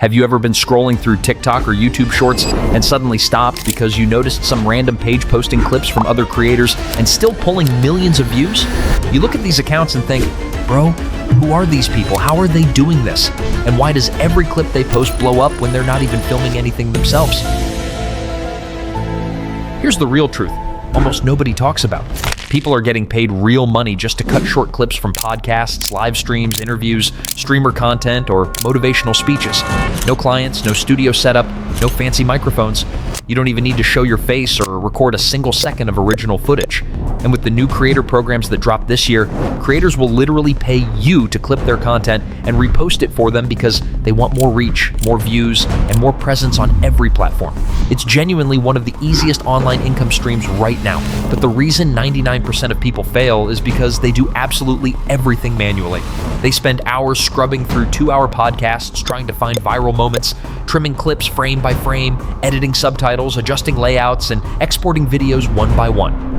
Have you ever been scrolling through TikTok or YouTube Shorts and suddenly stopped because you noticed some random page posting clips from other creators and still pulling millions of views? You look at these accounts and think, bro, who are these people? How are they doing this? And why does every clip they post blow up when they're not even filming anything themselves? Here's the real truth. Almost nobody talks about it. People are getting paid real money just to cut short clips from podcasts, live streams, interviews, streamer content, or motivational speeches. No clients, no studio setup, no fancy microphones. You don't even need to show your face or record a single second of original footage. And with the new creator programs that dropped this year, creators will literally pay you to clip their content and repost it for them because they want more reach, more views, and more presence on every platform. It's genuinely one of the easiest online income streams right now. But the reason 99% of people fail is because they do absolutely everything manually. They spend hours scrubbing through 2-hour podcasts trying to find viral moments, trimming clips frame by frame, editing subtitles, adjusting layouts, and exporting videos one by one.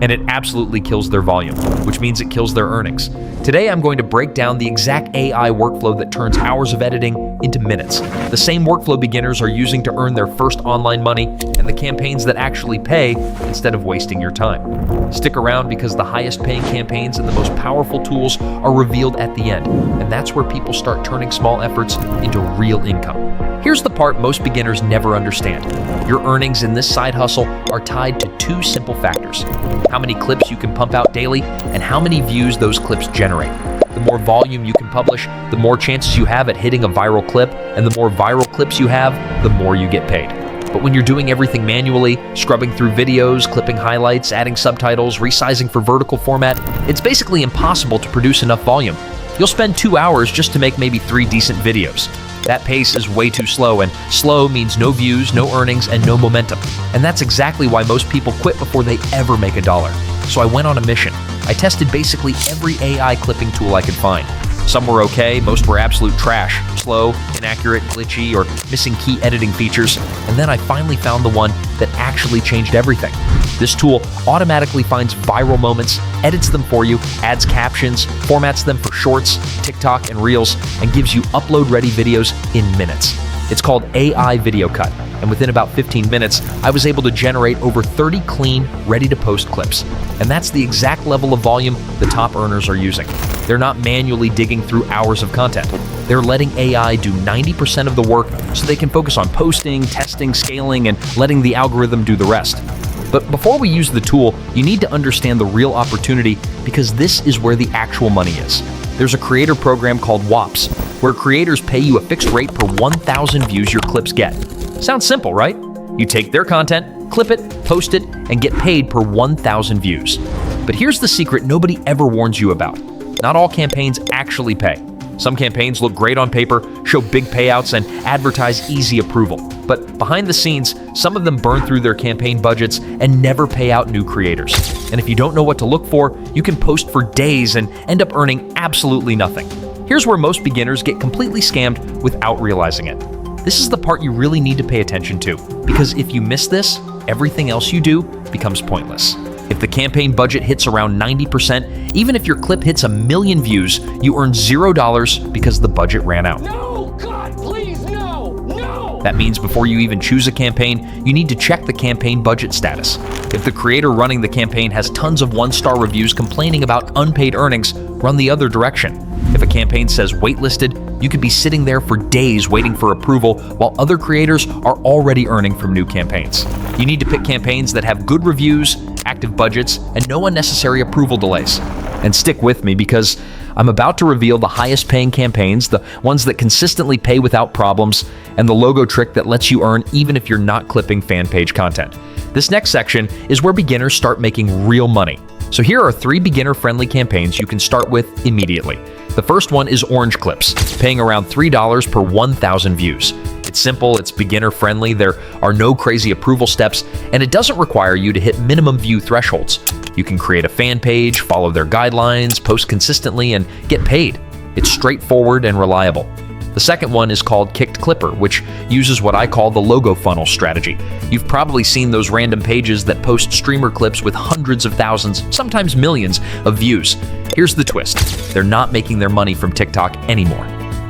And it absolutely kills their volume, which means it kills their earnings. Today, I'm going to break down the exact AI workflow that turns hours of editing into minutes. The same workflow beginners are using to earn their first online money, and the campaigns that actually pay instead of wasting your time. Stick around because the highest paying campaigns and the most powerful tools are revealed at the end, and that's where people start turning small efforts into real income. Here's the part most beginners never understand. Your earnings in this side hustle are tied to 2 simple factors: how many clips you can pump out daily and how many views those clips generate. The more volume you can publish, the more chances you have at hitting a viral clip, and the more viral clips you have, the more you get paid. But when you're doing everything manually, scrubbing through videos, clipping highlights, adding subtitles, resizing for vertical format, it's basically impossible to produce enough volume. You'll spend 2 hours just to make maybe 3 decent videos. That pace is way too slow, and slow means no views, no earnings, and no momentum. And that's exactly why most people quit before they ever make a dollar. So I went on a mission. I tested basically every AI clipping tool I could find. Some were okay, most were absolute trash, slow, inaccurate, glitchy, or missing key editing features, and then I finally found the one that actually changed everything. This tool automatically finds viral moments, edits them for you, adds captions, formats them for Shorts, TikTok, and Reels, and gives you upload-ready videos in minutes. It's called AI Video Cut, and within about 15 minutes, I was able to generate over 30 clean, ready-to-post clips. And that's the exact level of volume the top earners are using. They're not manually digging through hours of content. They're letting AI do 90% of the work so they can focus on posting, testing, scaling, and letting the algorithm do the rest. But before we use the tool, you need to understand the real opportunity because this is where the actual money is. There's a creator program called WAPs, where creators pay you a fixed rate per 1,000 views your clips get. Sounds simple, right? You take their content, clip it, post it, and get paid per 1,000 views. But here's the secret nobody ever warns you about. Not all campaigns actually pay. Some campaigns look great on paper, show big payouts, and advertise easy approval. But behind the scenes, some of them burn through their campaign budgets and never pay out new creators. And if you don't know what to look for, you can post for days and end up earning absolutely nothing. Here's where most beginners get completely scammed without realizing it. This is the part you really need to pay attention to, because if you miss this, everything else you do becomes pointless. If the campaign budget hits around 90%, even if your clip hits 1 million views, you earn $0 because the budget ran out. No, God, please, no, no! That means before you even choose a campaign, you need to check the campaign budget status. If the creator running the campaign has tons of 1-star reviews complaining about unpaid earnings, run the other direction. If a campaign says waitlisted, you could be sitting there for days waiting for approval while other creators are already earning from new campaigns. You need to pick campaigns that have good reviews, active budgets, and no unnecessary approval delays. And stick with me because I'm about to reveal the highest paying campaigns, the ones that consistently pay without problems, and the logo trick that lets you earn even if you're not clipping fan page content. This next section is where beginners start making real money. So here are 3 beginner-friendly campaigns you can start with immediately. The first one is Orange Clips, paying around $3 per 1,000 views. It's simple, it's beginner-friendly, there are no crazy approval steps, and it doesn't require you to hit minimum view thresholds. You can create a fan page, follow their guidelines, post consistently, and get paid. It's straightforward and reliable. The second one is called Kicked Clipper, which uses what I call the logo funnel strategy. You've probably seen those random pages that post streamer clips with hundreds of thousands, sometimes millions, of views. Here's the twist. They're not making their money from TikTok anymore.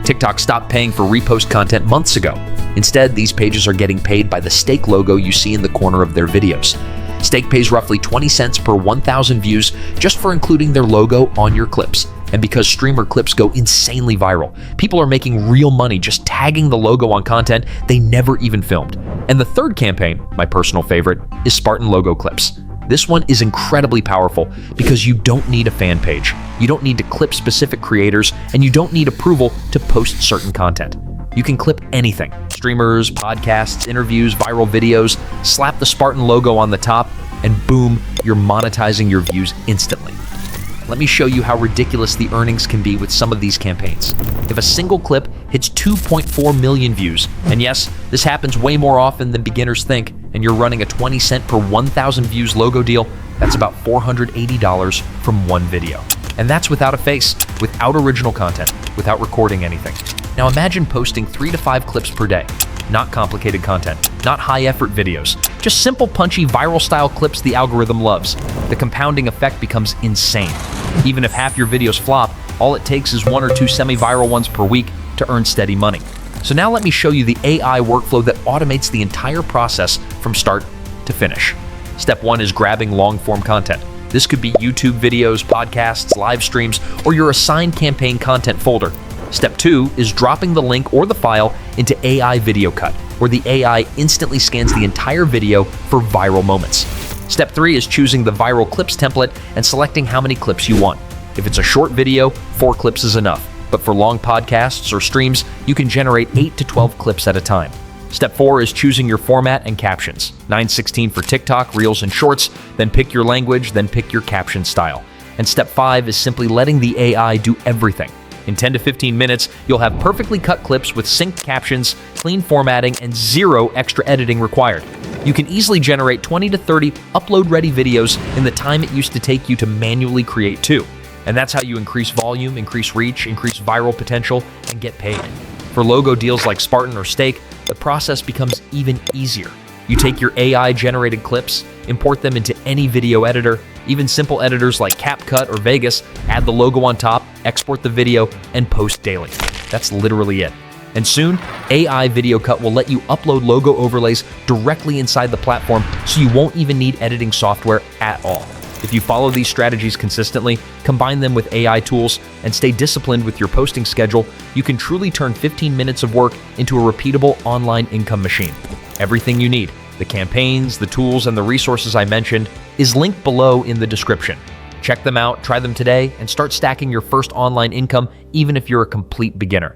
TikTok stopped paying for repost content months ago. Instead, these pages are getting paid by the Stake logo you see in the corner of their videos. Stake pays roughly 20 cents per 1,000 views just for including their logo on your clips. And because streamer clips go insanely viral, people are making real money just tagging the logo on content they never even filmed. And the third campaign, my personal favorite, is Spartan logo clips. This one is incredibly powerful because you don't need a fan page, you don't need to clip specific creators, and you don't need approval to post certain content. You can clip anything: streamers, podcasts, interviews, viral videos, slap the Spartan logo on the top, and boom, you're monetizing your views instantly. Let me show you how ridiculous the earnings can be with some of these campaigns. If a single clip hits 2.4 million views, and yes, this happens way more often than beginners think, and you're running a 20 cent per 1,000 views logo deal, that's about $480 from one video. And that's without a face, without original content, without recording anything. Now imagine posting 3 to 5 clips per day. Not complicated content, not high-effort videos, just simple, punchy, viral-style clips the algorithm loves. The compounding effect becomes insane. Even if half your videos flop, all it takes is 1 or 2 semi-viral ones per week to earn steady money. So now let me show you the AI workflow that automates the entire process from start to finish. Step 1 is grabbing long-form content. This could be YouTube videos, podcasts, live streams, or your assigned campaign content folder. Step 2 is dropping the link or the file into AI Video Cut, where the AI instantly scans the entire video for viral moments. Step 3 is choosing the viral clips template and selecting how many clips you want. If it's a short video, 4 clips is enough, but for long podcasts or streams, you can generate 8 to 12 clips at a time. Step 4 is choosing your format and captions. 9:16 for TikTok, Reels, and Shorts, then pick your language, then pick your caption style. And Step 5 is simply letting the AI do everything. In 10 to 15 minutes, you'll have perfectly cut clips with synced captions, clean formatting, and 0 extra editing required. You can easily generate 20 to 30 upload-ready videos in the time it used to take you to manually create 2. And that's how you increase volume, increase reach, increase viral potential, and get paid. For logo deals like Spartan or Stake, the process becomes even easier. You take your AI-generated clips, import them into any video editor, even simple editors like CapCut or Vegas, add the logo on top, export the video, and post daily. That's literally it. And soon, AI Video Cut will let you upload logo overlays directly inside the platform, so you won't even need editing software at all. If you follow these strategies consistently, combine them with AI tools, and stay disciplined with your posting schedule, you can truly turn 15 minutes of work into a repeatable online income machine. Everything you need, the campaigns, the tools, and the resources I mentioned, is linked below in the description. Check them out, try them today, and start stacking your first online income even if you're a complete beginner.